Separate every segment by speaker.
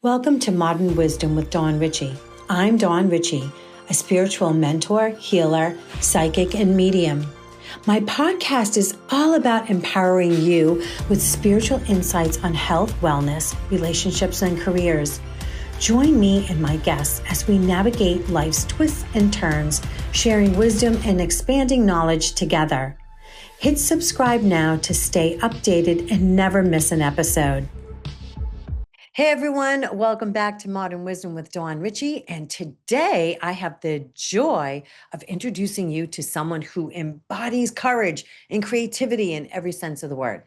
Speaker 1: Welcome to Modern Wisdom with Dawn Ricci. I'm Dawn Ricci, a spiritual mentor, healer, psychic, and medium. My podcast is all about empowering you with spiritual insights on health, wellness, relationships, and careers. Join me and my guests as we navigate life's twists and turns, sharing wisdom and expanding knowledge together. Hit subscribe now to stay updated and never miss an episode. Hey everyone, welcome back to Modern Wisdom with Dawn Ricci. And today I have the joy of introducing you to someone who embodies courage and creativity in every sense of the word.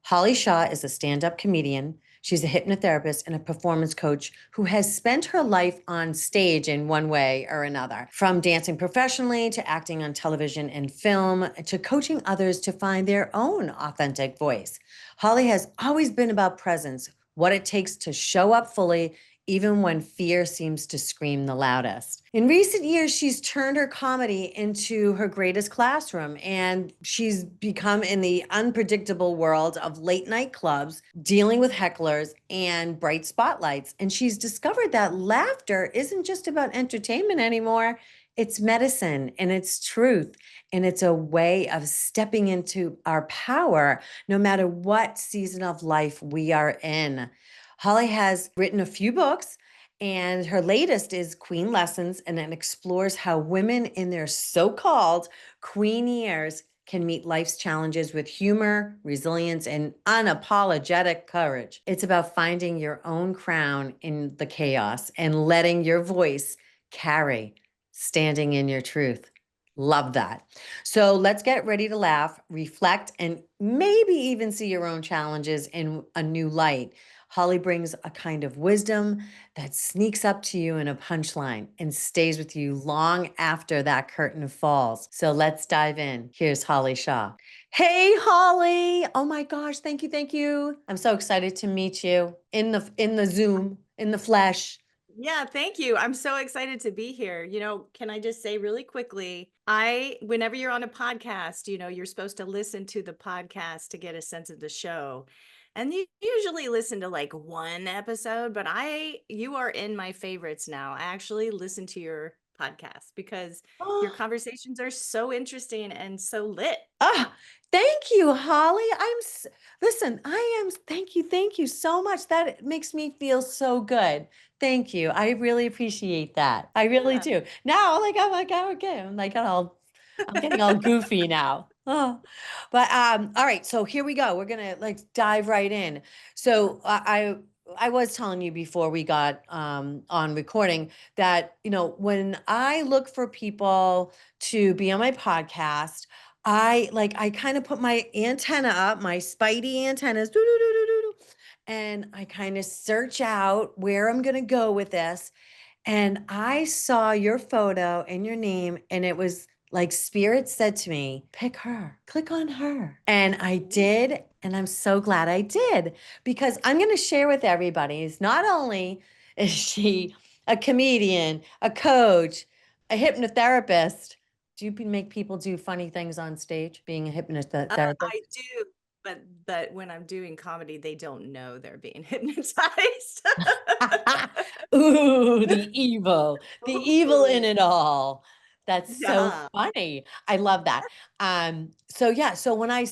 Speaker 1: Holly Shaw is a stand-up comedian. She's a hypnotherapist and a performance coach who has spent her life on stage in one way or another, from dancing professionally to acting on television and film to coaching others to find their own authentic voice. Holly has always been about presence, what it takes to show up fully, even when fear seems to scream the loudest. In recent years, she's turned her comedy into her greatest classroom, and she's become in the unpredictable world of late night clubs, dealing with hecklers and bright spotlights. And she's discovered that laughter isn't just about entertainment anymore. It's medicine and it's truth. And it's a way of stepping into our power no matter what season of life we are in. Holly has written a few books, and her latest is Queen Lessons, and it explores how women in their so-called queen years can meet life's challenges with humor, resilience, and unapologetic courage. It's about finding your own crown in the chaos and letting your voice carry, standing in your truth. Love that. So let's get ready to laugh, reflect, and maybe even see your own challenges in a new light. Holly brings a kind of wisdom that sneaks up to you in a punchline and stays with you long after that curtain falls. So let's dive in. Here's Holly Shaw. Hey, Holly. Oh my gosh. Thank you. Thank you. I'm so excited to meet you in the Zoom, in the flesh.
Speaker 2: Yeah, thank you. I'm so excited to be here. Can I just say really quickly, whenever you're on a podcast, you're supposed to listen to the podcast to get a sense of the show. And you usually listen to like one episode, but you are in my favorites now. I actually listen to your podcast because your
Speaker 1: Oh.
Speaker 2: conversations are so interesting and so lit.
Speaker 1: Ah, thank you, Holly. Listen, thank you so much. That makes me feel so good. Thank you. I really appreciate that. I really
Speaker 2: Yeah.
Speaker 1: do. Now, okay, I'm getting all goofy now. Oh, but all right. So here we go. We're gonna like dive right in. So I was telling you before we got on recording that when I look for people to be on my podcast, I kind of put my antenna up, my spidey antennas, and I kind of search out where I'm going to go with this. And I saw your photo and your name, and it was like spirit said to me, pick her, click on her. And I did. And I'm so glad I did, because I'm going to share with everybody is not only is she a comedian, a coach, a hypnotherapist. Do you make people do funny things on stage being a hypnotherapist?
Speaker 2: I do, but when I'm doing comedy, they don't know they're being hypnotized.
Speaker 1: Ooh, the evil in
Speaker 2: Ooh,
Speaker 1: it all. That's so
Speaker 2: yeah.
Speaker 1: funny. I love that. So yeah, so when I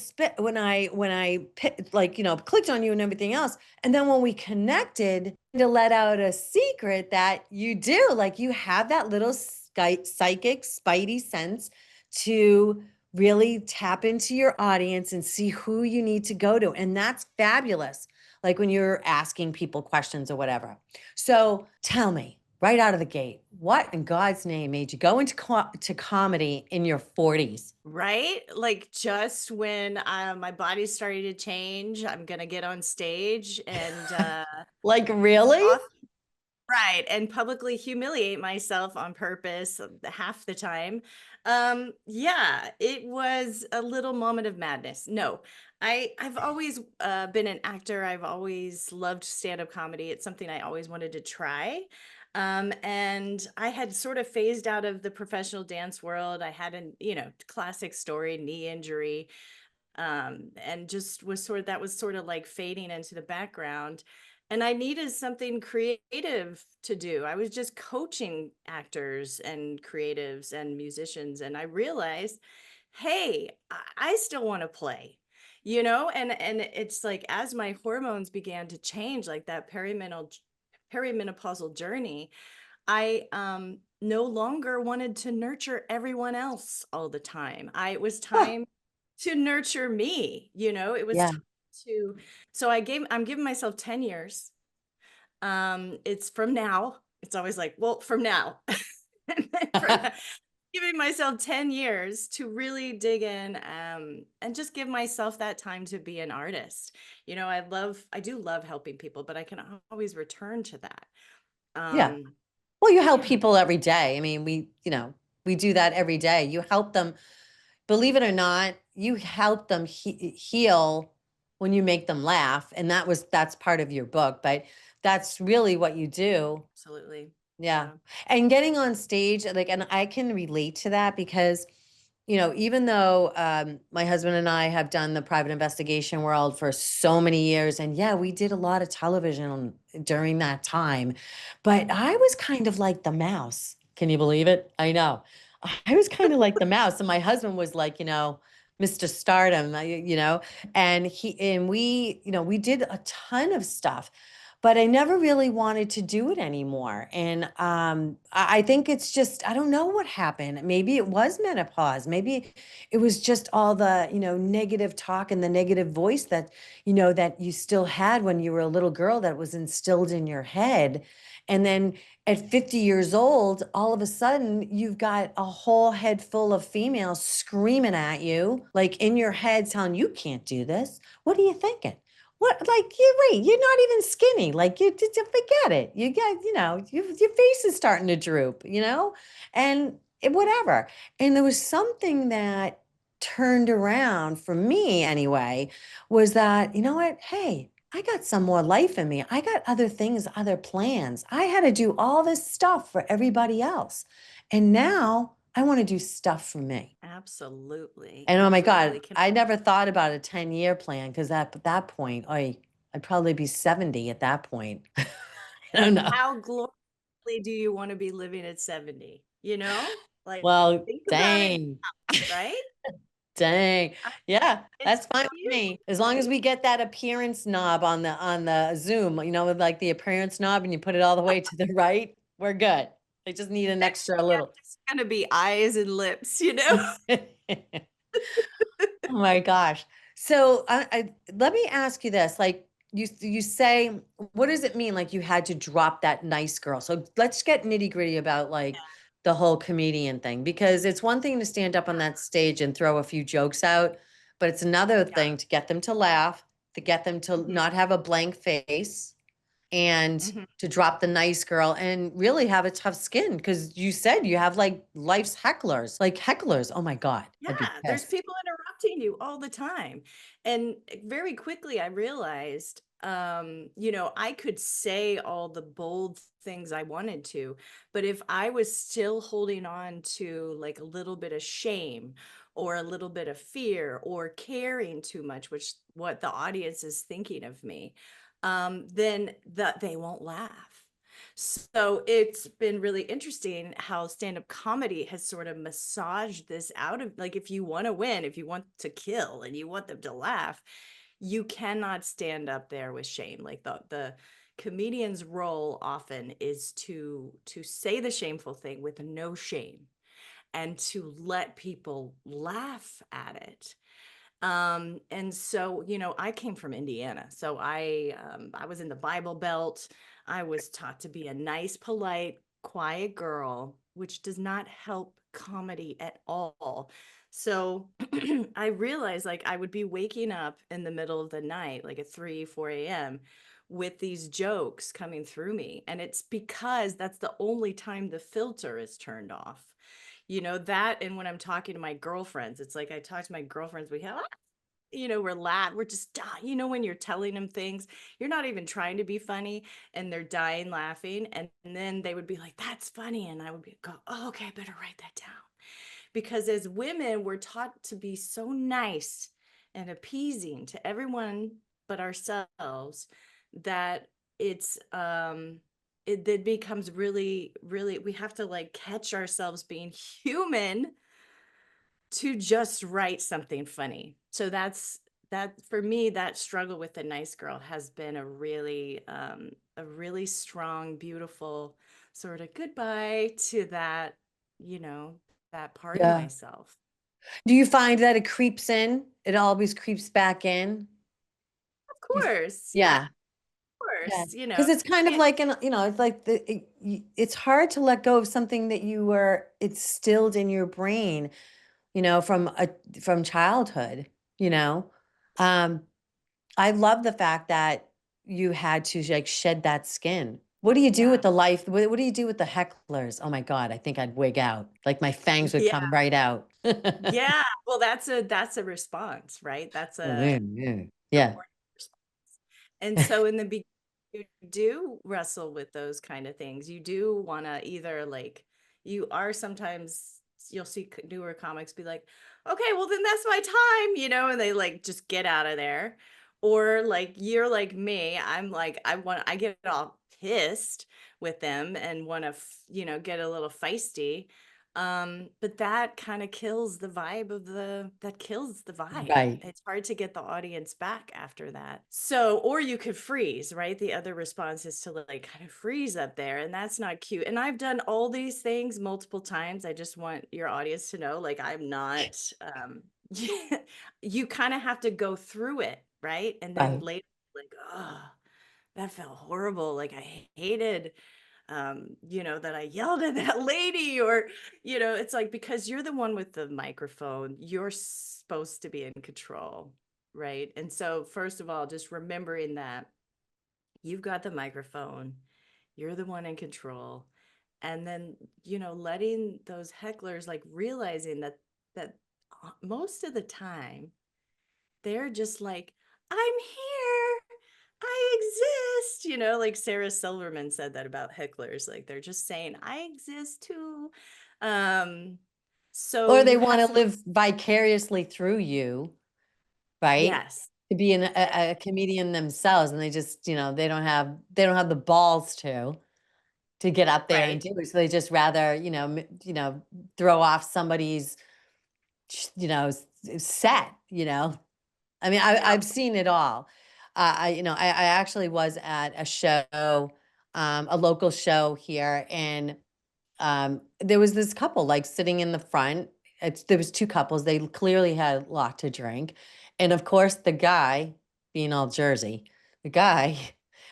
Speaker 1: like, clicked on you and everything else, and then when we connected to let out a secret that you do, like you have that little psychic spidey sense to really tap into your audience and see who you need to go to. And that's fabulous. Like when you're asking people questions or whatever. So tell me right out of the gate, what in God's name made you go into to comedy in your 40s?
Speaker 2: Right? Like just when my body started to change, I'm gonna get on stage and
Speaker 1: Like, really?
Speaker 2: off right and publicly humiliate myself on purpose half the time. Yeah, it was a little moment of madness. No, I've always been an actor. I've always loved stand-up comedy. It's something I always wanted to try. And I had sort of phased out of the professional dance world. I had an, classic story, knee injury, and just was sort of that was sort of like fading into the background. and I needed something creative to do. I was just coaching actors and creatives and musicians, and I realized, hey, I still want to play, and it's like as my hormones began to change, like that perimenopausal journey, I no longer wanted to nurture everyone else all the time. It was
Speaker 1: Huh.
Speaker 2: time to nurture me, it was
Speaker 1: Yeah.
Speaker 2: time to, so I'm giving myself 10 years. It's from now. It's always like, well, from now. And then from now, giving myself 10 years to really dig in, and just give myself that time to be an artist. I do love helping people, but I can always return to that.
Speaker 1: Yeah.
Speaker 2: Um,
Speaker 1: Well, you help
Speaker 2: yeah,
Speaker 1: people every day. I mean, we do that every day. You help them, believe it or not, you help them heal when you make them laugh. And that's part of your book, but that's really what you do.
Speaker 2: absolutely.
Speaker 1: Yeah.
Speaker 2: Yeah.
Speaker 1: And getting on stage, like, and I can relate to that because, even though my husband and I have done the private investigation world for so many years, and yeah, we did a lot of television during that time, but I was kind of like the mouse. Can you believe it? I know. I was kind of like the mouse, and my husband was like, Mr. Stardom, and we did a ton of stuff, but I never really wanted to do it anymore. And I think it's just, I don't know what happened. Maybe it was menopause. Maybe it was just all the, negative talk and the negative voice that you still had when you were a little girl that was instilled in your head. And then at 50 years old, all of a sudden, you've got a whole head full of females screaming at you, like in your head, telling you can't do this. What are you thinking? What, like, you wait, you're not even skinny. Like, you forget it. You get, your face is starting to droop, and whatever. And there was something that turned around for me anyway, was that, you know what? Hey, I got some more life in me. I got other things, other plans. I had to do all this stuff for everybody else. And now I want to do stuff for me.
Speaker 2: Absolutely.
Speaker 1: And oh my
Speaker 2: Absolutely.
Speaker 1: God, I never thought about a 10-year plan because at that point, I'd probably be 70 at that point. I don't know.
Speaker 2: How gloriously do you want to be living at 70? Like,
Speaker 1: Well,
Speaker 2: think about it,
Speaker 1: dang,
Speaker 2: right?
Speaker 1: dang.
Speaker 2: Uh,
Speaker 1: Yeah,
Speaker 2: It's
Speaker 1: that's fine with
Speaker 2: beautiful,
Speaker 1: me. As long as
Speaker 2: right?
Speaker 1: we get that appearance knob on the Zoom, with like the appearance knob and you put it all the way to the right, we're good. I just need an
Speaker 2: Next
Speaker 1: extra
Speaker 2: step
Speaker 1: little.
Speaker 2: is going to be eyes and lips.
Speaker 1: Oh my gosh. So let me ask you this. Like you say, what does it mean? Like you had to drop that nice girl. So let's get nitty gritty about like the whole comedian thing, because it's one thing to stand up on that stage and throw a few jokes out, but it's another
Speaker 2: Yeah.
Speaker 1: thing to get them to laugh, to get them to
Speaker 2: Mhm,
Speaker 1: not have a blank face, and
Speaker 2: mhm.
Speaker 1: to drop the nice girl and really have a tough skin. Because you said you have like life's hecklers, like hecklers. Oh my God,
Speaker 2: Yeah,
Speaker 1: I'd be
Speaker 2: there's
Speaker 1: pissed.
Speaker 2: people interrupting you all the time. And very quickly I realized, I could say all the bold things I wanted to, but if I was still holding on to like a little bit of shame or a little bit of fear or caring too much, which what the audience is thinking of me, then that they won't laugh. So it's been really interesting how stand-up comedy has sort of massaged this out of, like, if you want to win, if you want to kill and you want them to laugh, you cannot stand up there with shame. Like the comedian's role often is to say the shameful thing with no shame and to let people laugh at it. And so, I came from Indiana. So I was in the Bible Belt. I was taught to be a nice, polite, quiet girl, which does not help comedy at all. So I realized like I would be waking up in the middle of the night, like at 3, 4 a.m., with these jokes coming through me. And it's because that's the only time the filter is turned off. That, and when I'm talking to my girlfriends, it's like I talk to my girlfriends, we have, we're just dying. When you're telling them things, you're not even trying to be funny, and they're dying laughing. And then they would be like, that's funny. And I would go, oh, okay, I better write that down. Because as women, we're taught to be so nice and appeasing to everyone but ourselves that it's it becomes really, really, we have to like catch ourselves being human to just write something funny. So that for me, that struggle with the nice girl has been a really strong, beautiful sort of goodbye to that, you know, that part of
Speaker 1: Yeah.
Speaker 2: myself.
Speaker 1: Do you find that it creeps in? It always creeps back in?
Speaker 2: Of
Speaker 1: You,
Speaker 2: course, yeah, of
Speaker 1: yeah. Yeah.
Speaker 2: course, you know,
Speaker 1: Because it's kind of
Speaker 2: can't,
Speaker 1: like it's like it's hard to let go of something that you were instilled in your brain, from childhood, you know. Um, I love the fact that you had to like shed that skin. What do you do with
Speaker 2: yeah,
Speaker 1: the life? What do you do with the hecklers? Oh my God, I think I'd wig out. Like my fangs would
Speaker 2: yeah,
Speaker 1: come right out.
Speaker 2: yeah. Well, that's a response, right? That's a
Speaker 1: Yeah,
Speaker 2: supportive response. And so in the beginning, you do wrestle with those kind of things. You do want to either like, you are sometimes, you'll see newer comics be like, okay, well then that's my time, and they like just get out of there. Or like you're like me, I'm like, I get all pissed with them and want to, get a little feisty. But that kind of kills the vibe that kills the vibe.
Speaker 1: right,
Speaker 2: It's hard to get the audience back after that. So, or you could freeze, right? The other response is to like kind of freeze up there, and that's not cute. And I've done all these things multiple times. I just want your audience to know, like, I'm not, you kind of have to go through it, right? And then
Speaker 1: right,
Speaker 2: later, like, oh, that felt horrible. Like I hated that I yelled at that lady, or, it's like, because you're the one with the microphone, you're supposed to be in control, right? And so, first of all, just remembering that you've got the microphone, you're the one in control. And then, letting those hecklers like realizing that most of the time they're just like, I'm here. I exist. Like Sarah Silverman said that about hecklers. Like they're just saying, I exist too. Um, so
Speaker 1: or they
Speaker 2: you
Speaker 1: want
Speaker 2: have
Speaker 1: to
Speaker 2: to,
Speaker 1: live vicariously through you, right?
Speaker 2: yes,
Speaker 1: To be
Speaker 2: yes,
Speaker 1: a comedian themselves, and they just, they don't have the balls to get up there and
Speaker 2: right.
Speaker 1: do it. So they just rather, throw off somebody's, set, I mean,
Speaker 2: Yep.
Speaker 1: I've seen it all. I actually was at a show, a local show here, and there was this couple like sitting in the front. There was two couples. They clearly had a lot to drink. And of course, the guy, being all Jersey, the guy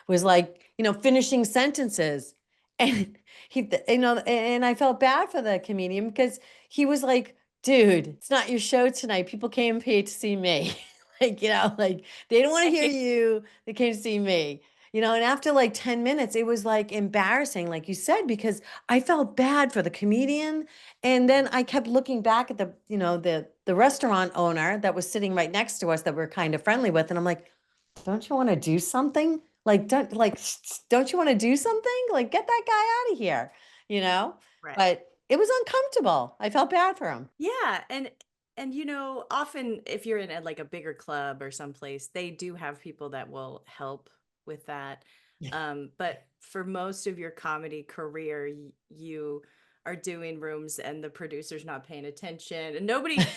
Speaker 1: was like, finishing sentences. And and I felt bad for the comedian because he was like, dude, it's not your show tonight. People came and paid to see me. Like, like they don't want to hear you. They came to see me. And after like 10 minutes, it was like embarrassing, like you said, because I felt bad for the comedian. And then I kept looking back at the restaurant owner that was sitting right next to us that we're kind of friendly with. And I'm like, don't you want to do something? Don't you want to do something? Like, get that guy out of here, you know?
Speaker 2: Right.
Speaker 1: But it was uncomfortable. I felt bad for him.
Speaker 2: Yeah, and often if you're in like a bigger club or someplace, they do have people that will help with that. But for most of your comedy career, you are doing rooms and the producer's not paying attention, and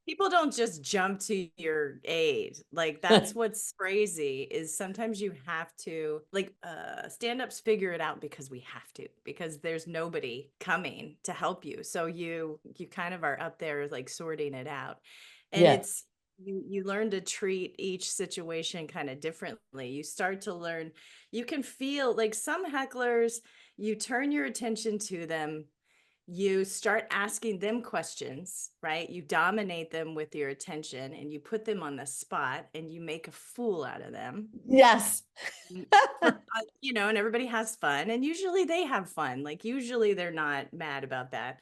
Speaker 2: people don't just jump to your aid. Like that's what's crazy is sometimes you have to like stand-ups figure it out because we have to, because there's nobody coming to help you. So you kind of are up there like sorting it out. And
Speaker 1: Yeah.
Speaker 2: it's you learn to treat each situation kind of differently. You start to learn, you can feel like some hecklers, you turn your attention to them, you start asking them questions, right? You dominate them with your attention and you put them on the spot and you make a fool out of them.
Speaker 1: Yes.
Speaker 2: For and everybody has fun, and usually they have fun. Like usually they're not mad about that.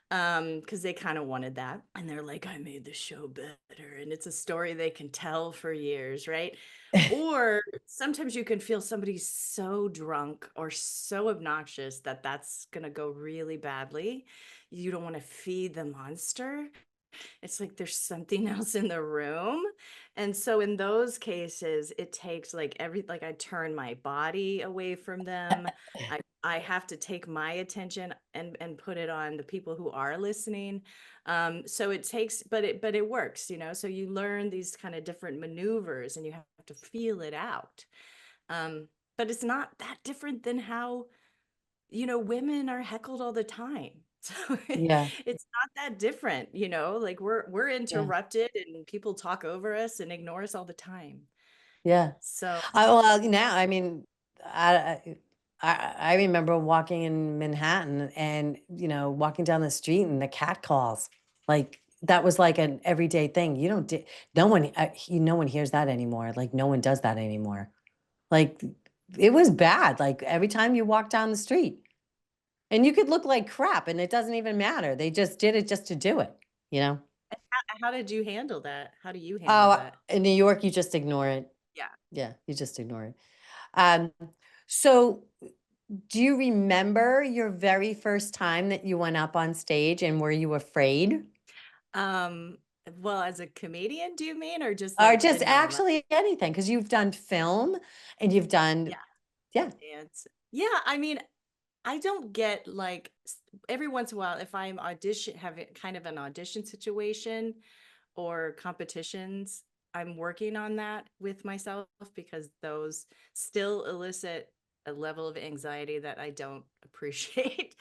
Speaker 2: Because they kind of wanted that. And they're like, I made the show better. And it's a story they can tell for years, right? Or sometimes you can feel somebody so drunk or so obnoxious that that's going to go really badly. You don't want to feed the monster. It's like there's something else in the room. And so in those cases, it takes like I turn my body away from them. I have to take my attention and put it on the people who are listening. So it takes, but it works, you know. So you learn these kind of different maneuvers and you have to feel it out. Um, but it's not that different than how, you know, women are heckled all the time. So
Speaker 1: Yeah.
Speaker 2: it's not that different, you know, like we're
Speaker 1: Yeah.
Speaker 2: interrupted and people talk over us and ignore us all the time.
Speaker 1: Yeah.
Speaker 2: So
Speaker 1: Well, now, I mean, I remember walking in Manhattan and, walking down the street and the cat calls. Like that was like an everyday thing. You don't, no one, no one hears that anymore. Like no one does that anymore. Like it was bad. Like every time you walk down the street and you could look like crap and it doesn't even matter. They just did it just to do it, you know?
Speaker 2: how did you handle that? How do you handle
Speaker 1: Oh,
Speaker 2: that?
Speaker 1: in New York, you just ignore it.
Speaker 2: Yeah.
Speaker 1: Yeah, you just ignore it. Um, so do you remember your very first time that you went up on stage and were you afraid?
Speaker 2: Um, well, as a comedian, do you mean, or just
Speaker 1: Or
Speaker 2: like
Speaker 1: just
Speaker 2: in my life?
Speaker 1: actually anything? Because you've done film and you've done,
Speaker 2: Yeah,
Speaker 1: yeah,
Speaker 2: dance. Yeah, I mean, I don't get like every once in a while if I'm audition having kind of an audition situation or competitions, I'm working on that with myself because those still elicit a level of anxiety that I don't appreciate.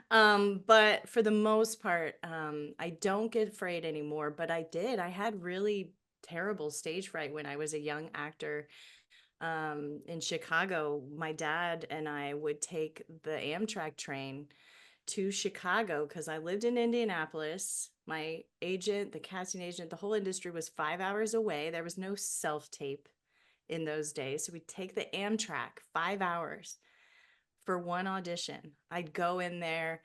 Speaker 2: But for the most part, I don't get afraid anymore. But I did. I had really terrible stage fright when I was a young actor in Chicago. My dad and I would take the Amtrak train to Chicago because I lived in Indianapolis. My agent, the casting agent, the whole industry was 5 hours away. There was no self tape in those days. So we'd take the Amtrak 5 hours for one audition. I'd go in there,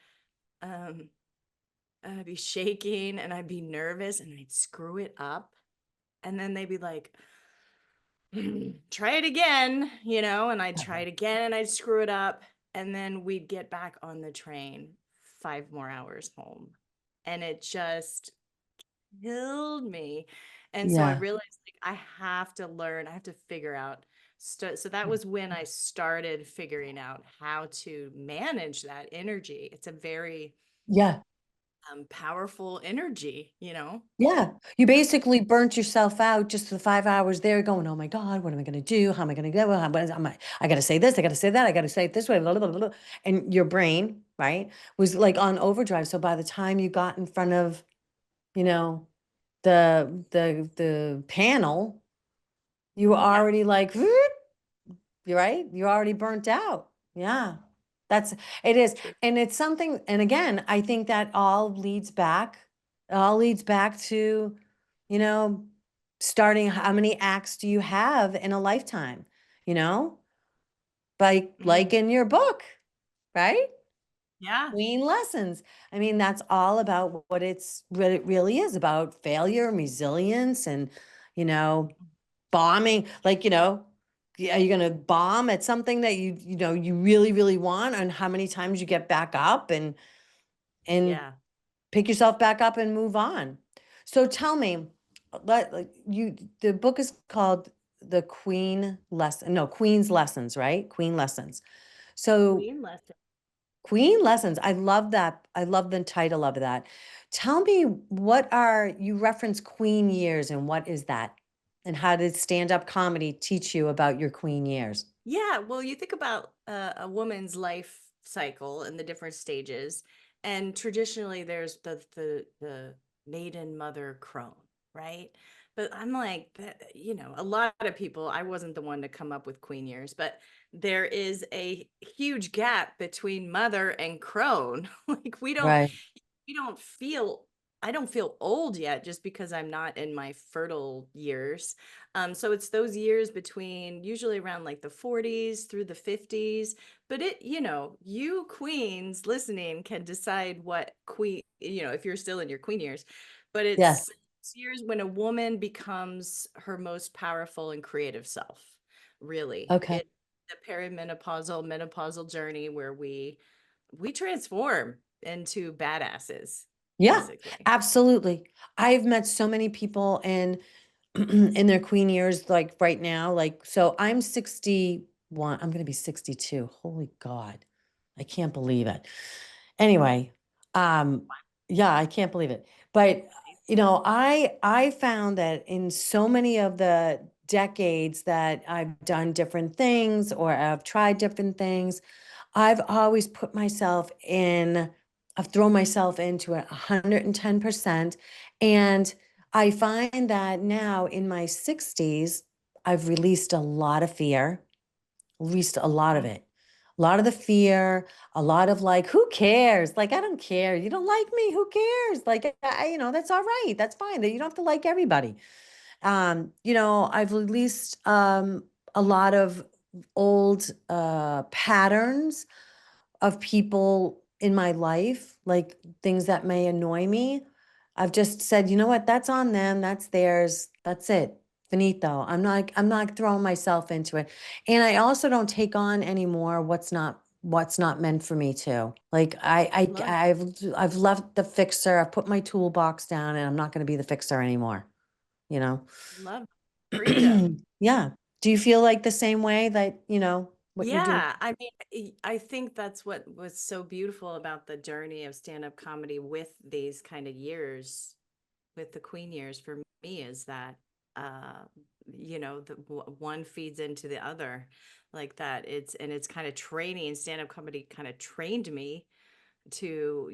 Speaker 2: um, I'd be shaking and I'd be nervous and I'd screw it up. And then they'd be like, try it again, you know, and I'd try it again and I'd screw it up. And then we'd get back on the train 5 more hours home. And it just killed me. And so I
Speaker 1: yeah,
Speaker 2: realized like I have to learn, I have to figure out. So that was when I started figuring out how to manage that energy. It's a very
Speaker 1: yeah.
Speaker 2: powerful energy, you know?
Speaker 1: Yeah, you basically burnt yourself out just the 5 hours there going, "Oh my God, what am I gonna do? How am I gonna go? How am I gotta say this, I gotta say that, I gotta say it this way, blah, blah, blah, blah." And your brain, right, was like on overdrive. So by the time you got in front of, you know, the panel, you were
Speaker 2: Yeah.
Speaker 1: already like, you're right? You're already burnt out. Yeah. That's it is.
Speaker 2: True.
Speaker 1: And it's something, and again, I think that all leads back to, you know, starting how many acts do you have in a lifetime? You know? Like
Speaker 2: Mhm.
Speaker 1: in your book, right?
Speaker 2: Yeah.
Speaker 1: Queen lessons. I mean, that's all about what it really is about failure, resilience, and, you know, bombing, like, are you gonna bomb at something that you really, really want, and how many times you get back up and
Speaker 2: Yeah.
Speaker 1: pick yourself back up and move on. So tell me, the book is called Queen's Lessons, right? Queen Lessons. So
Speaker 2: Queen lesson.
Speaker 1: Queen Lessons. I love that. I love the title of that. Tell me, you reference Queen years, and what is that? And how did stand-up comedy teach you about your Queen years?
Speaker 2: Yeah, well, you think about a woman's life cycle and the different stages, and traditionally there's the maiden mother crone, right? But I'm like, you know, a lot of people, I wasn't the one to come up with queen years, but there is a huge gap between mother and crone. Like
Speaker 1: Right.
Speaker 2: we don't feel I don't feel old yet just because I'm not in my fertile years. So it's those years between usually around like the 40s through the 50s. But you know, you queens listening can decide what queen, you know, if you're still in your queen years. But
Speaker 1: Yes.
Speaker 2: it's years when a woman becomes her most powerful and creative self, really.
Speaker 1: Okay.
Speaker 2: It the perimenopausal, menopausal journey where we transform into badasses.
Speaker 1: Yeah,
Speaker 2: basically.
Speaker 1: absolutely. I've met so many people in their queen years, like right now. Like, so I'm 61. I'm going to be 62. Holy God. I can't believe it. Anyway, um, yeah, I can't believe it. But I found that in so many of the decades that I've done different things or I've tried different things, I've always put myself in, I've thrown myself into it 110%. And I find that now in my 60s, I've released a lot of fear, released a lot of
Speaker 2: Mm.
Speaker 1: it. A lot of the fear, a lot of like, who cares? Like, I don't care. You don't like me. Who cares? Like, that's all right. That's fine. You don't have to like everybody. I've released a lot of old patterns of people in my life, like things that may annoy me. I've just said, you know what, that's on them, that's theirs, that's it. Finito. I'm not throwing myself into it. And I also don't take on anymore what's not meant for me to. Like
Speaker 2: Love,
Speaker 1: I've left the fixer, I've put my toolbox down and I'm not going to be the fixer anymore, you know?
Speaker 2: love freedom.
Speaker 1: Yeah. Do you feel like the same way that, what you're doing?
Speaker 2: Yeah, I mean, I think that's what was so beautiful about the journey of stand-up comedy with these kind of years, with the Queen years for me, is that uh one feeds into the other, like that. It's kind of training. Stand-up comedy kind of trained me to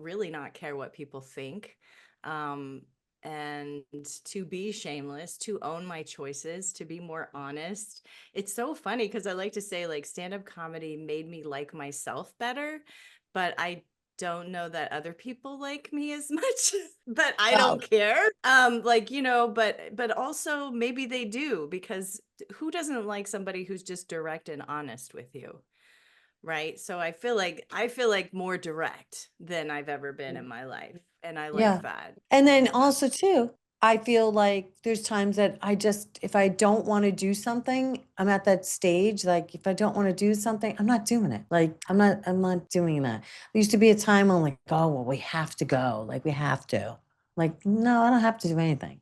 Speaker 2: really not care what people think, um and to be shameless, to own my choices, to be more honest. It's so funny because I like to say, like, stand-up comedy made me like myself better, but I don't know that other people like me as much. But I
Speaker 1: Wow.
Speaker 2: don't care. But also maybe they do, because who doesn't like somebody who's just direct and honest with you? Right? So I feel like more direct than I've ever been in my life, and I like
Speaker 1: Yeah.
Speaker 2: that.
Speaker 1: And
Speaker 2: I
Speaker 1: then
Speaker 2: like that.
Speaker 1: also too, I feel like there's times that if I don't want to do something, I'm at that stage, like if I don't want to do something, I'm not doing it. Like I'm not doing that. There used to be a time when like, oh, well, we have to go. Like we have to. Like, no, I don't have to do anything.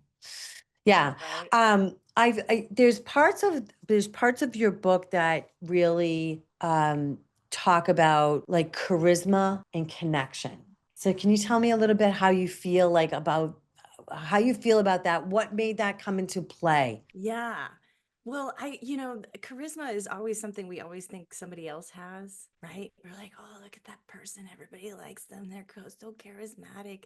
Speaker 1: Yeah.
Speaker 2: Right?
Speaker 1: There's parts of your book that really talk about like charisma and connection. So can you tell me a little bit how you feel about that? What made that come into play?
Speaker 2: Yeah. Well, charisma is always something we always think somebody else has, right? We're like, oh, look at that person. Everybody likes them. They're so charismatic.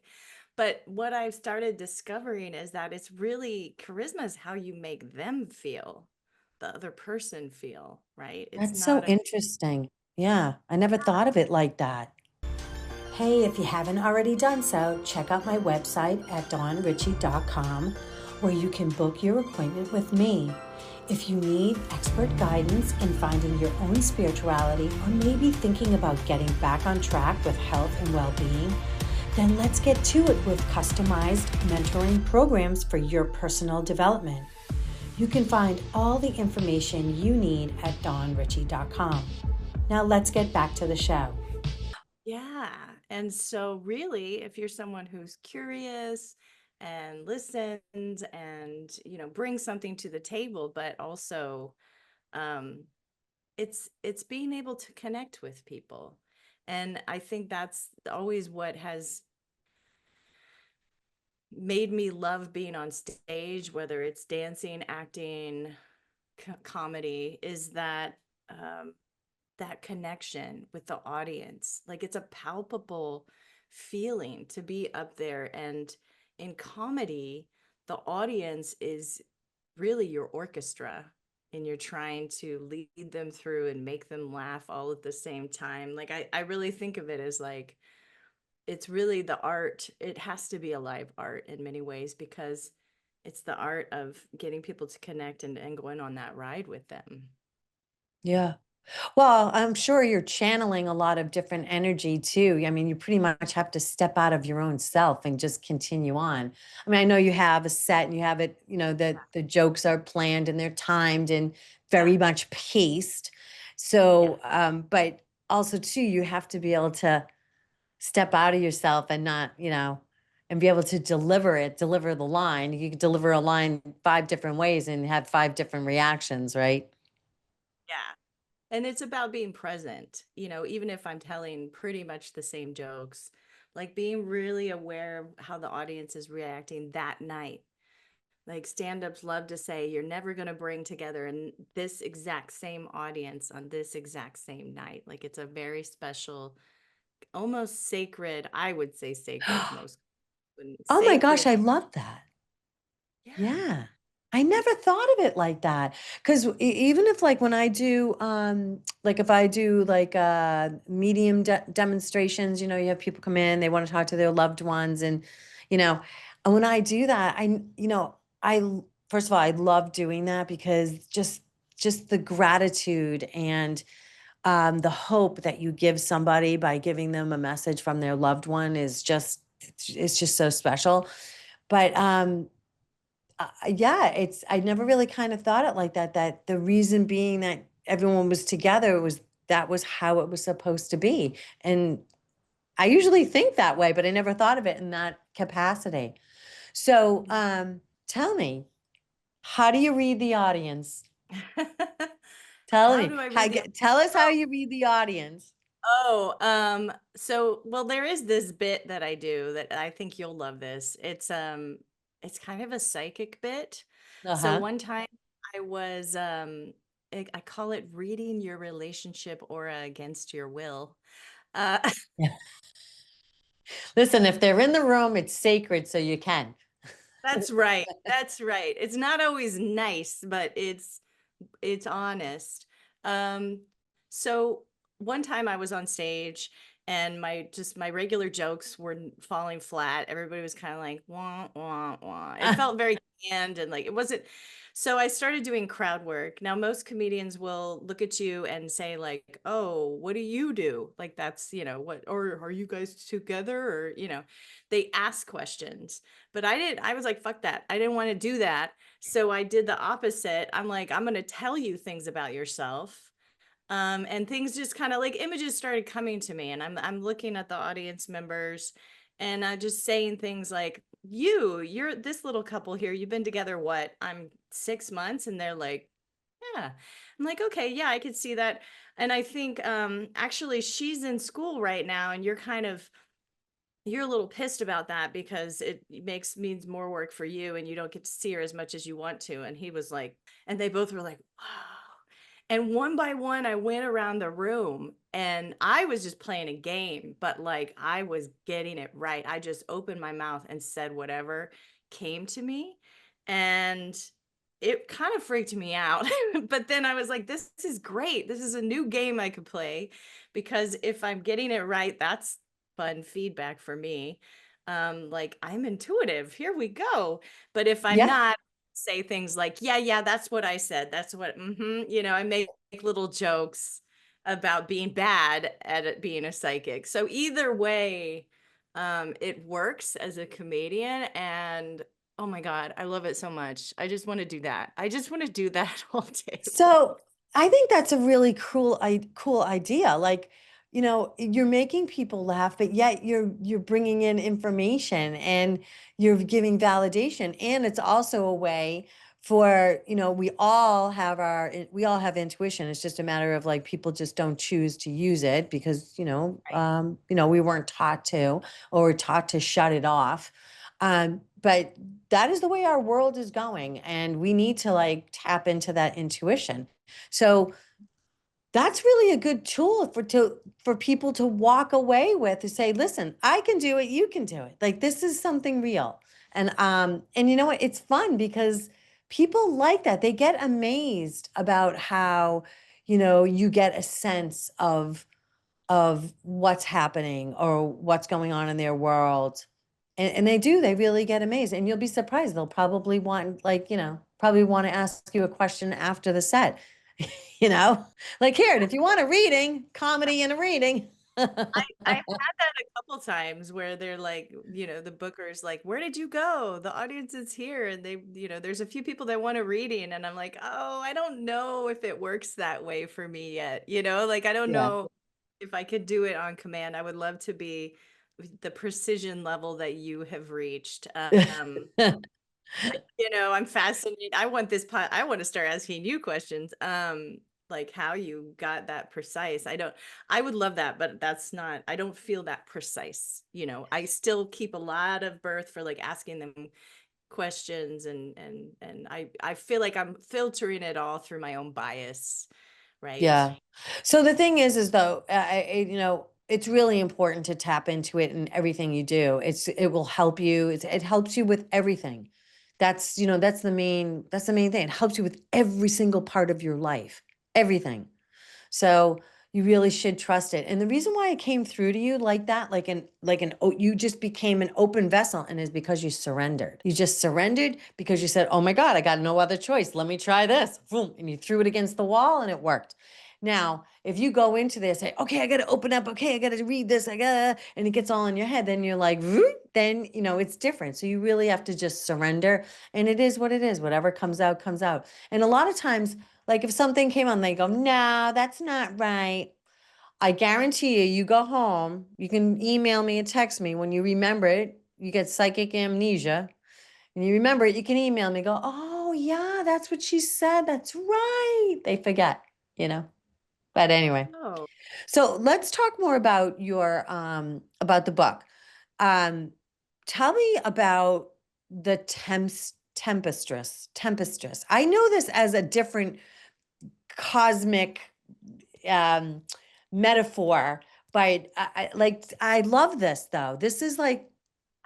Speaker 2: But what I've started discovering is that it's really, charisma is how you make them feel, the other person feel, right? It's
Speaker 1: That's so
Speaker 2: not a,
Speaker 1: interesting. Yeah, I never thought of it like that. Hey, if you haven't already done so, check out my website at dawnritchie.com, where you can book your appointment with me. If you need expert guidance in finding your own spirituality, or maybe thinking about getting back on track with health and well-being, then let's get to it with customized mentoring programs for your personal development. You can find all the information you need at dawnritchie.com. Now let's get back to the show.
Speaker 2: yeah. And so really, if you're someone who's curious and listens and, brings something to the table, but also, um, it's being able to connect with people. And I think that's always what has made me love being on stage, whether it's dancing, acting, comedy, is um, that connection with the audience. Like, it's a palpable feeling to be up there. And in comedy, the audience is really your orchestra, and you're trying to lead them through and make them laugh all at the same time. Like, I really think of it as like, it's really the art. It has to be a live art in many ways, because it's the art of getting people to connect and going on that ride with them.
Speaker 1: Yeah. Well, I'm sure you're channeling a lot of different energy too. I mean, you pretty much have to step out of your own self and just continue on. I mean, I know you have a set and you have it, that the jokes are planned and they're timed and
Speaker 2: Yeah.
Speaker 1: very much paced.
Speaker 2: Yeah.
Speaker 1: So, but also too, you have to be able to step out of yourself and not, and be able to deliver the line. You could deliver a line 5 different ways and have 5 different reactions, right?
Speaker 2: Yeah. And it's about being present, even if I'm telling pretty much the same jokes, like being really aware of how the audience is reacting that night. Like stand-ups love to say, you're never going to bring together this exact same audience on this exact same night. Like it's a very special, almost sacred, I would say sacred, most
Speaker 1: Oh my gosh,
Speaker 2: sacred.
Speaker 1: I love that.
Speaker 2: Yeah.
Speaker 1: Yeah. I never thought of it like that. Because even if like when I do like if I do like medium demonstrations, you have people come in, they want to talk to their loved ones you know, and when I do that, I first of all, I love doing that because just the gratitude and the hope that you give somebody by giving them a message from their loved one is just it's just so special. But yeah, I never really kind of thought it like that, that the reason being that everyone was together was that was how it was supposed to be. And I usually think that way, but I never thought of it in that capacity. So, tell me, how do you read the audience? Tell
Speaker 2: How
Speaker 1: me,
Speaker 2: do I read the
Speaker 1: tell us how you read the audience.
Speaker 2: so well, there is this bit that I do that I think you'll love this. It's kind of a psychic bit. So
Speaker 1: Uh-huh.
Speaker 2: one time I was I call it reading your relationship aura against your will. Uh
Speaker 1: Yeah. Listen, if they're in the room, it's sacred, so you can.
Speaker 2: that's right. That's right. It's not always nice, but it's honest. Um, so one time I was on stage and my regular jokes were falling flat. Everybody was kind of like wah wah wah. It felt very canned and like it wasn't. So I started doing crowd work. Now most comedians will look at you and say like, "Oh, what do you do?" Like that's, what or are you guys together or, they ask questions. But I was like, "Fuck that. I didn't want to do that." So I did the opposite. I'm like, I'm going to tell you things about yourself. And things just kind of like images started coming to me, and I'm looking at the audience members, and just saying things like, you're this little couple here. You've been together what? I'm 6 months, and they're like, yeah. I'm like, okay, yeah, I could see that. And I think actually she's in school right now, and you're a little pissed about that because it means more work for you and you don't get to see her as much as you want to. And he was like, and they both were like, wow. And one by one, I went around the room and I was just playing a game, but like I was getting it right. I just opened my mouth and said whatever came to me. And it kind of freaked me out. But then I was like, this is great. This is a new game I could play because if I'm getting it right, that's fun feedback for me. Like I'm intuitive. Here we go. But if I'm
Speaker 1: Yeah.
Speaker 2: not, say things like, yeah, yeah, that's what I said. That's what, I make little jokes about being bad at it, being a psychic. So either way, it works as a comedian. And oh my God, I love it so much. I just want to do that. I just want to do that all day long.
Speaker 1: So I think that's a really cool idea. Like, you're making people laugh, but yet you're bringing in information and you're giving validation. And it's also a way for, we all have intuition. It's just a matter of like people just don't choose to use it because,
Speaker 2: Right.
Speaker 1: we weren't taught to or we're taught to shut it off. But that is the way our world is going, and we need to like tap into that intuition. So that's really a good tool for people to walk away with, to say, listen, I can do it, you can do it. Like this is something real. And you know what, it's fun because people like that. They get amazed about how, you get a sense of what's happening or what's going on in their world. And they really get amazed. And you'll be surprised. They'll probably want, like, probably want to ask you a question after the set, you know, like, here, if you want a reading, comedy and a reading.
Speaker 2: I've had that a couple times where they're like, the booker's like, where did you go? The audience is here. And they, there's a few people that want a reading. And I'm like, oh, I don't know if it works that way for me yet. Like, I don't
Speaker 1: Yeah.
Speaker 2: know. if I could do it on command, I would love to be the precision level that you have reached. I'm fascinated. I want I want to start asking you questions. Like how you got that precise. I would love that, but I don't feel that precise. I still keep a lot of birth for like asking them questions and I feel like I'm filtering it all through my own bias, right?
Speaker 1: Yeah. So the thing is though, it's really important to tap into it in everything you do. It will help you. It helps you with everything. That's the main thing. It helps you with every single part of your life, everything. So you really should trust it. And the reason why it came through to you like that, you just became an open vessel, and is because you surrendered. You just surrendered because you said, "Oh my God, I got no other choice. Let me try this." Boom, and you threw it against the wall, and it worked. Now, if you go into this, say, "Okay, I got to open up. Okay, I got to read this. and it gets all in your head, then you're like, then it's different. So you really have to just surrender, and it is what it is. Whatever comes out, comes out. And a lot of times, like if something came on, they go, "No, that's not right." I guarantee you, you go home, you can email me and text me when you remember it. You get psychic amnesia and you remember it, you can email me, go, "Oh, yeah, that's what she said. That's right." They forget, you know. But anyway,
Speaker 2: Oh,
Speaker 1: so let's talk more about about the book. Um, Tell me about the tempestress. I know this as a different cosmic um metaphor, but I love this though. This is like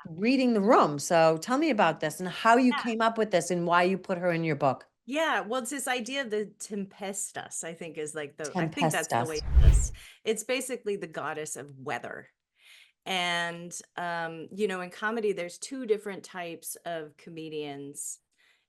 Speaker 1: reading the room. So tell me about this and how you
Speaker 2: yeah.
Speaker 1: came up with this and why you put her in your book.
Speaker 2: Yeah, well, it's this idea of the tempestus, I think is like I think that's the way
Speaker 1: Tempestus.
Speaker 2: it's basically the goddess of weather. And in comedy, there's two different types of comedians.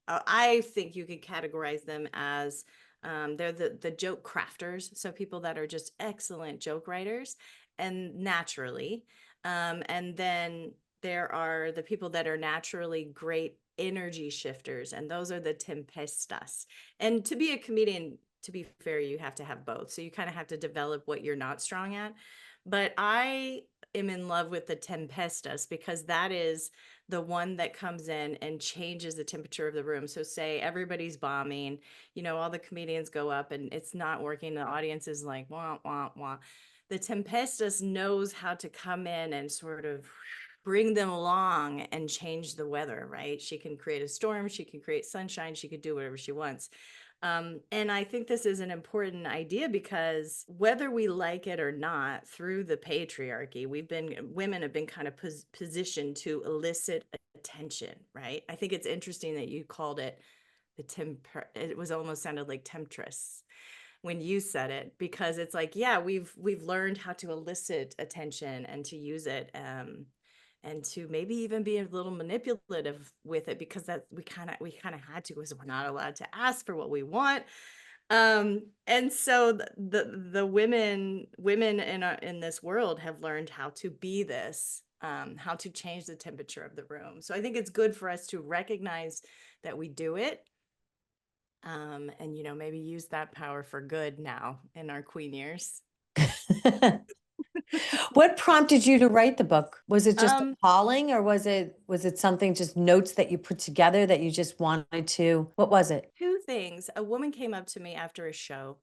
Speaker 2: I think you could categorize them as they're the joke crafters, so people that are just excellent joke writers and naturally. And then there are the people that are naturally great energy shifters, and those are the tempestas. And to be a comedian, to be fair, you have to have both. So you kind of have to develop what you're not strong at. But I am in love with the tempestas because that is the one that comes in and changes the temperature of the room. So say everybody's bombing, all the comedians go up and it's not working. The audience is like, wah, wah, wah. The Tempestus knows how to come in and sort of bring them along and change the weather, right? She can create a storm, she can create sunshine, she could do whatever she wants. And I think this is an important idea because whether we like it or not, through the patriarchy, women have been kind of positioned to elicit attention, right? I think it's interesting that you called it it was almost sounded like temptress when you said it, because it's like, yeah, we've learned how to elicit attention and to use it, and to maybe even be a little manipulative with it, because that we kind of had to, because we're not allowed to ask for what we want. And so the women in this world have learned how to be this, how to change the temperature of the room. So I think it's good for us to recognize that we do it, and maybe use that power for good now in our queen years.
Speaker 1: What prompted you to write the book? Was it just a
Speaker 2: Um,
Speaker 1: calling, or was it something, just notes that you put together that you just wanted to? What was it?
Speaker 2: Two things. A woman came up to me after a show,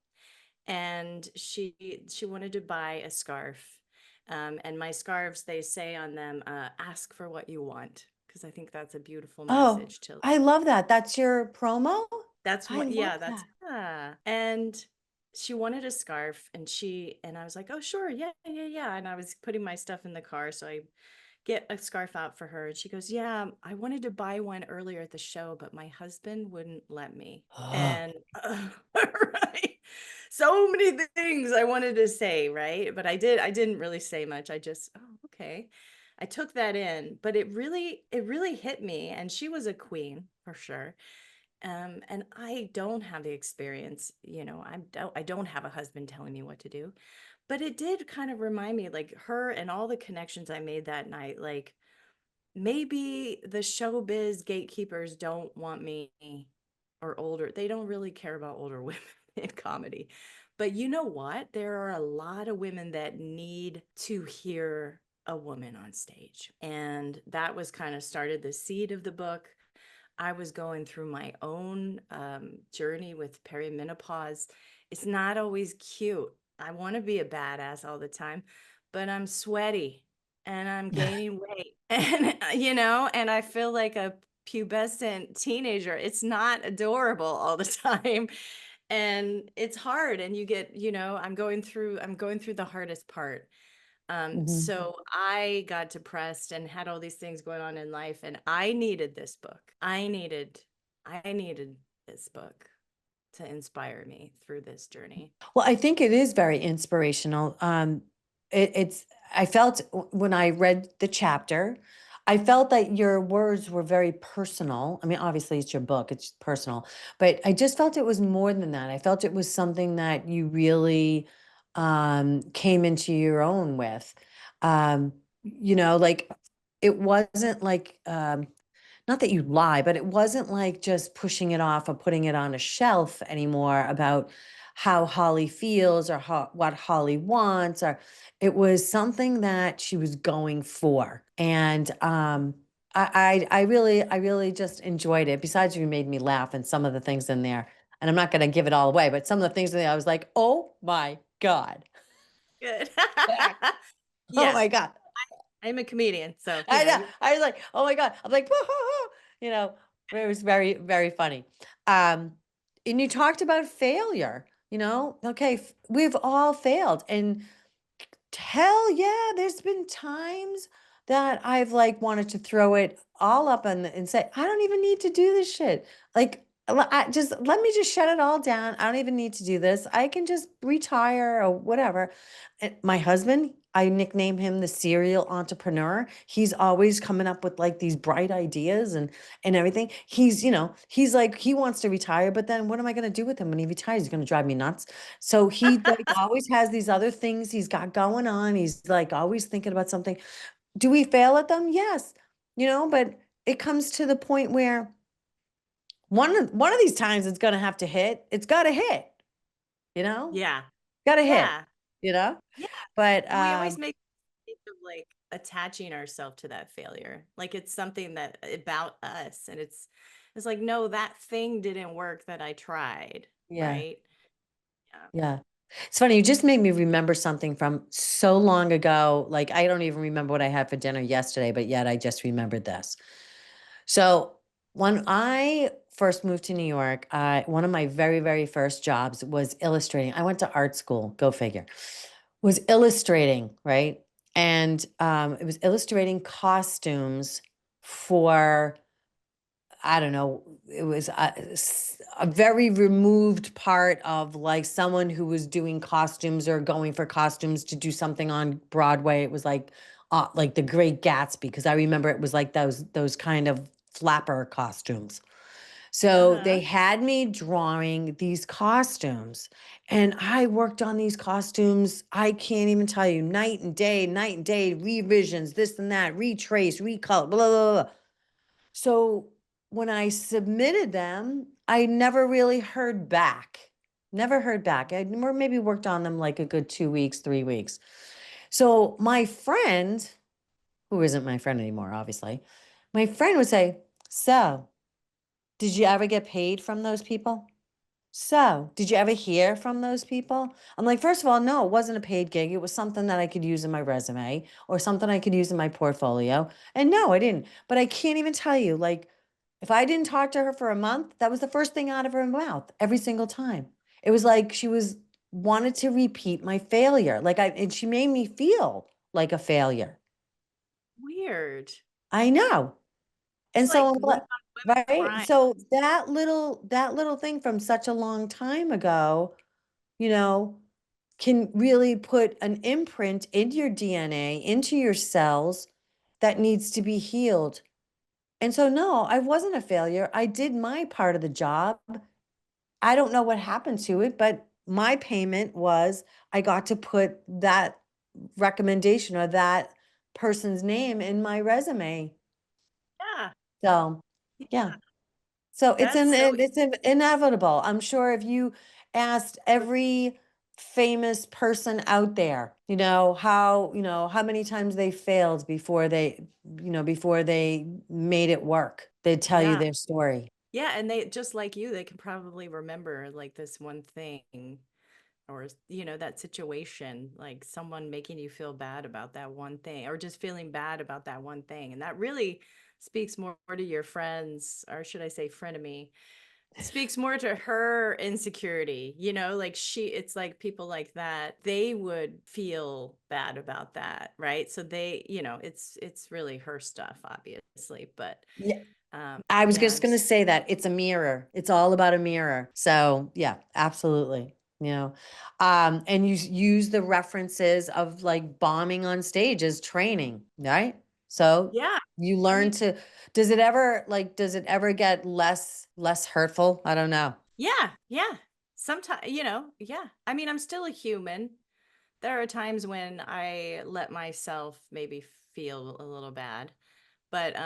Speaker 2: and she wanted to buy a scarf. And my scarves, they say on them, ask for what you want, because I think that's a beautiful
Speaker 1: Oh,
Speaker 2: message to.
Speaker 1: I love that. That's your promo?
Speaker 2: That's
Speaker 1: I
Speaker 2: what,
Speaker 1: love
Speaker 2: yeah, that's,
Speaker 1: that.
Speaker 2: yeah. And she wanted a scarf, and I was like, oh, sure. Yeah, yeah, yeah. And I was putting my stuff in the car. So I get a scarf out for her. And she goes, yeah, I wanted to buy one earlier at the show, but my husband wouldn't let me.
Speaker 1: Oh.
Speaker 2: And right. So many things I wanted to say, right? But I didn't really say much. I just, oh, okay. I took that in, but it really hit me. And she was a queen for sure. And I don't have the experience, I don't have a husband telling me what to do, but it did kind of remind me, like, her and all the connections I made that night, like maybe the showbiz gatekeepers don't want me, or older, they don't really care about older women in comedy, But you know what? There are a lot of women that need to hear a woman on stage. And that was kind of started the seed of the book. I was going through my own journey with perimenopause. It's not always cute. I want to be a badass all the time, but I'm sweaty and I'm gaining weight. And, and I feel like a pubescent teenager. It's not adorable all the time. And it's hard. And you get, I'm going through the hardest part.
Speaker 1: Mhm.
Speaker 2: So I got depressed and had all these things going on in life, and I needed this book. I needed this book to inspire me through this journey.
Speaker 1: Well, I think it is very inspirational. It's, I felt when I read the chapter, I felt that your words were very personal. I mean, obviously it's your book, it's personal, but I just felt it was more than that. I felt it was something that you really came into your own with. Like it wasn't like not that you lie, but it wasn't like just pushing it off or putting it on a shelf anymore about how Holly feels or what Holly wants, or it was something that she was going for. And I really just enjoyed it. Besides, you made me laugh and some of the things in there. And I'm not going to give it all away, but some of the things in there, I was like, oh my God.
Speaker 2: Good.
Speaker 1: Oh
Speaker 2: Yes,
Speaker 1: my God.
Speaker 2: I'm a comedian, so
Speaker 1: I know. I was like, oh my God. I'm like, whoa, you know, it was very, very funny. Um, and you talked about failure, okay, we've all failed. And hell yeah, there's been times that I've like wanted to throw it all up and say, I don't even need to do this shit. Like, just let me just shut it all down. I don't even need to do this. I can just retire or whatever. And my husband, I nickname him the serial entrepreneur. He's always coming up with like these bright ideas and everything. He's like he wants to retire, but then what am I going to do with him when he retires? He's going to drive me nuts. So he like always has these other things he's got going on. He's like always thinking about something. Do we fail at them? Yes. But it comes to the point where one of these times it's going to have to hit. It's got to hit, you know?
Speaker 2: yeah,
Speaker 1: Got to hit,
Speaker 2: yeah,
Speaker 1: you know?
Speaker 2: yeah.
Speaker 1: But
Speaker 2: And we always make think of like attaching ourselves to that failure, like it's something that about us, and it's like, no, that thing didn't work that I tried,
Speaker 1: yeah.
Speaker 2: right? Yeah.
Speaker 1: Yeah. It's funny, you just made me remember something from so long ago. Like, I don't even remember what I had for dinner yesterday, but yet I just remembered this. So, when I first moved to New York, one of my very, very first jobs was illustrating. I went to art school, go figure, was illustrating, right? And it was illustrating costumes for I don't know, it was a very removed part of like someone who was doing costumes or going for costumes to do something on Broadway. It was like The Great Gatsby, because I remember it was like those kind of flapper costumes. So they
Speaker 2: Uh-huh.
Speaker 1: had me drawing these costumes, and I worked on these costumes. I can't even tell you, night and day, revisions, this and that, retrace, recolor, blah, blah, blah. So when I submitted them, I never really heard back. Never heard back. I or maybe worked on them like a good 2 weeks, 3 weeks. So my friend, who isn't my friend anymore, obviously, my friend would say, so, did you ever get paid from those people? So, did you ever hear from those people? I'm like, first of all, no, it wasn't a paid gig. It was something that I could use in my resume or something I could use in my portfolio. And no, I didn't. But I can't even tell you, like, if I didn't talk to her for a month, that was the first thing out of her mouth every single time. It was like she was wanted to repeat my failure. And she made me feel like a failure.
Speaker 2: Weird.
Speaker 1: I know. And
Speaker 2: It's
Speaker 1: so
Speaker 2: like
Speaker 1: I'm
Speaker 2: women
Speaker 1: glad,
Speaker 2: on women
Speaker 1: right?
Speaker 2: crime.
Speaker 1: So that little thing from such a long time ago, you know, can really put an imprint in your DNA, into your cells that needs to be healed. And so, no, I wasn't a failure. I did my part of the job. I don't know what happened to it, but my payment was I got to put that recommendation or that person's name in my resume.
Speaker 2: Yeah,
Speaker 1: So,
Speaker 2: yeah.
Speaker 1: yeah. So
Speaker 2: That's so
Speaker 1: it's inevitable. I'm sure if you asked every famous person out there, how many times they failed before they made it work. They'd tell you
Speaker 2: Yeah.
Speaker 1: their story.
Speaker 2: Yeah. And they, just like you, they can probably remember like this one thing, or that situation, like someone making you feel bad about that one thing, or just feeling bad about that one thing. And that really speaks more to your friends, or should I say frenemy, speaks more to her insecurity, like it's like people like that, they would feel bad about that, right? So they, it's really her stuff, obviously, but
Speaker 1: Yeah. I was
Speaker 2: yeah,
Speaker 1: just going to
Speaker 2: just
Speaker 1: say that it's a mirror. It's all about a mirror. So yeah, absolutely. And you use the references of like bombing on stage as training, right? So
Speaker 2: yeah,
Speaker 1: you
Speaker 2: I
Speaker 1: learn
Speaker 2: mean,
Speaker 1: to, does it ever get less hurtful? I don't know.
Speaker 2: yeah, sometimes, yeah, I mean, I'm still a human. There are times when I let myself maybe feel a little bad, but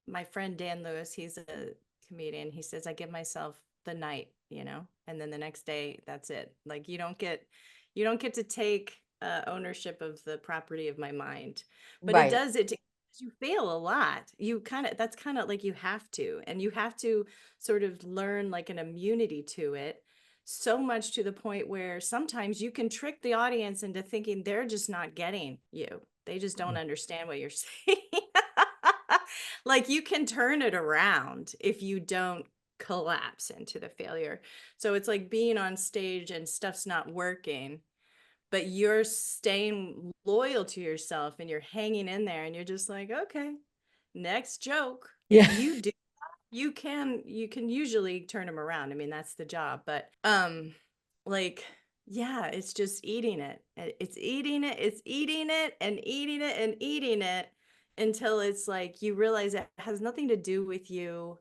Speaker 2: my friend Dan Lewis, he's a comedian. He says I give myself the night, and then the next day, that's it. Like you don't get to take ownership of the property of my mind, but it
Speaker 1: Right.
Speaker 2: does it. You fail a lot. That's kind of like you have to, and you have to sort of learn like an immunity to it. So much to the point where sometimes you can trick the audience into thinking they're just not getting you. They just don't understand what you're saying. Like you can turn it around if you don't collapse into the failure. So it's like being on stage and stuff's not working, but you're staying loyal to yourself and you're hanging in there and you're just like, okay, next joke.
Speaker 1: Yeah.
Speaker 2: If you do, you can usually turn them around. I mean, that's the job, but like yeah, it's just eating it. It's eating it, it's eating it and eating it and eating it until it's like you realize it has nothing to do with you,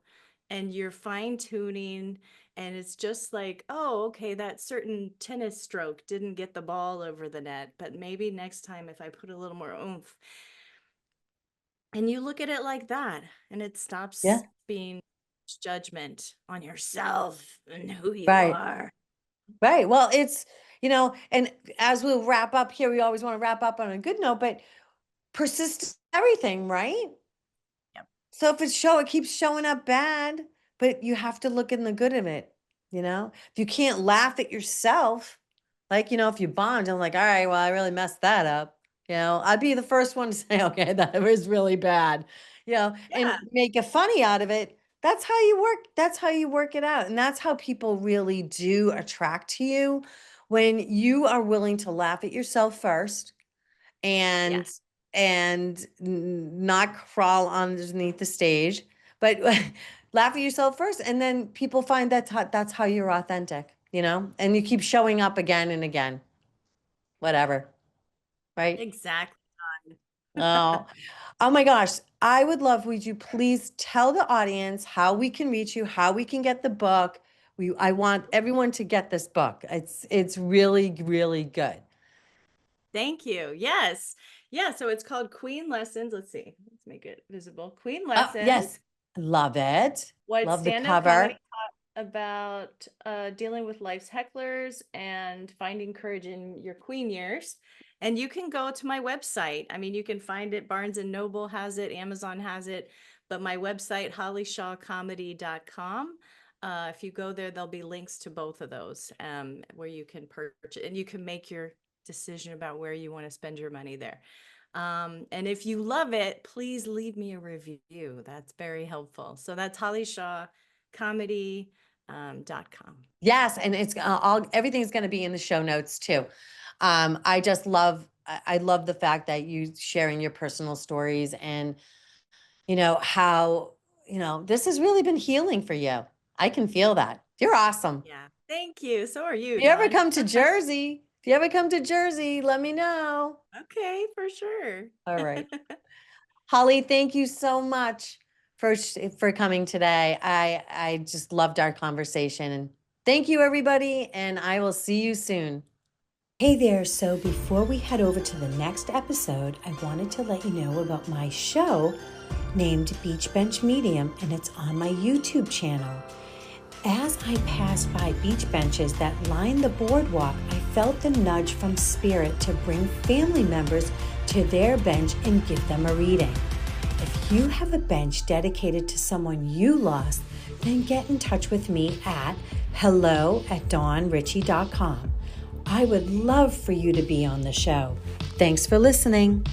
Speaker 2: and you're fine tuning, and it's just like, oh, okay, that certain tennis stroke didn't get the ball over the net, but maybe next time if I put a little more oomph. And you look at it like that, and it
Speaker 1: Yeah.
Speaker 2: stops being judgment on yourself and who you
Speaker 1: Right.
Speaker 2: are.
Speaker 1: Right. Well, and as we'll wrap up here, we always want to wrap up on a good note, but persist everything, right?
Speaker 2: Yep.
Speaker 1: So if it keeps showing up bad, but you have to look in the good of it, If you can't laugh at yourself, like, if you bombed, I'm like, all right, well, I really messed that up. I'd be the first one to say, okay, that was really bad, and
Speaker 2: Yeah.
Speaker 1: make a funny out of it. That's how you work. That's how you work it out. And that's how people really do attract to you, when you are willing to laugh at yourself first, and
Speaker 2: Yes.
Speaker 1: not crawl underneath the stage, but laugh at yourself first, and then people find that's how you're authentic, and you keep showing up again and again, whatever, right?
Speaker 2: Exactly.
Speaker 1: Oh, oh my gosh, would you please tell the audience how we can reach you, how we can get the book? I want everyone to get this book. It's really, really good.
Speaker 2: Thank you. Yes. Yeah. So it's called Queen Lessons. Let's see. Let's make it visible. Queen
Speaker 1: Oh, yes.
Speaker 2: Lessons.
Speaker 1: Love it.
Speaker 2: What
Speaker 1: Love the
Speaker 2: stand-up comedy
Speaker 1: cover.
Speaker 2: about dealing with life's hecklers and finding courage in your queen years. And you can go to my website. I mean, you can find it. Barnes and Noble has it, Amazon has it, but my website, hollyshawcomedy.com. If you go there, there'll be links to both of those, where you can purchase and you can make your decision about where you want to spend your money there. And if you love it, please leave me a review. That's very helpful. So that's hollyshawcomedy.com.
Speaker 1: Yes, and it's all everything's going to be in the show notes too. I just love I love the fact that you sharing your personal stories, and how this has really been healing for you. I can feel that. You're awesome.
Speaker 2: Yeah. Thank you. So are you,
Speaker 1: If you ever
Speaker 2: Dawn.
Speaker 1: come to Jersey, if you ever come to Jersey, let me know.
Speaker 2: Okay, for sure.
Speaker 1: All right. Holly, thank you so much for coming today. I just loved our conversation, and thank you everybody, and I will see you soon. Hey there. So before we head over to the next episode, I wanted to let you know about my show named Beach Bench Medium, and it's on my YouTube channel. As I passed by beach benches that lined the boardwalk, I felt the nudge from Spirit to bring family members to their bench and give them a reading. If you have a bench dedicated to someone you lost, then get in touch with me at hello@dawnricci.com. I would love for you to be on the show. Thanks for listening.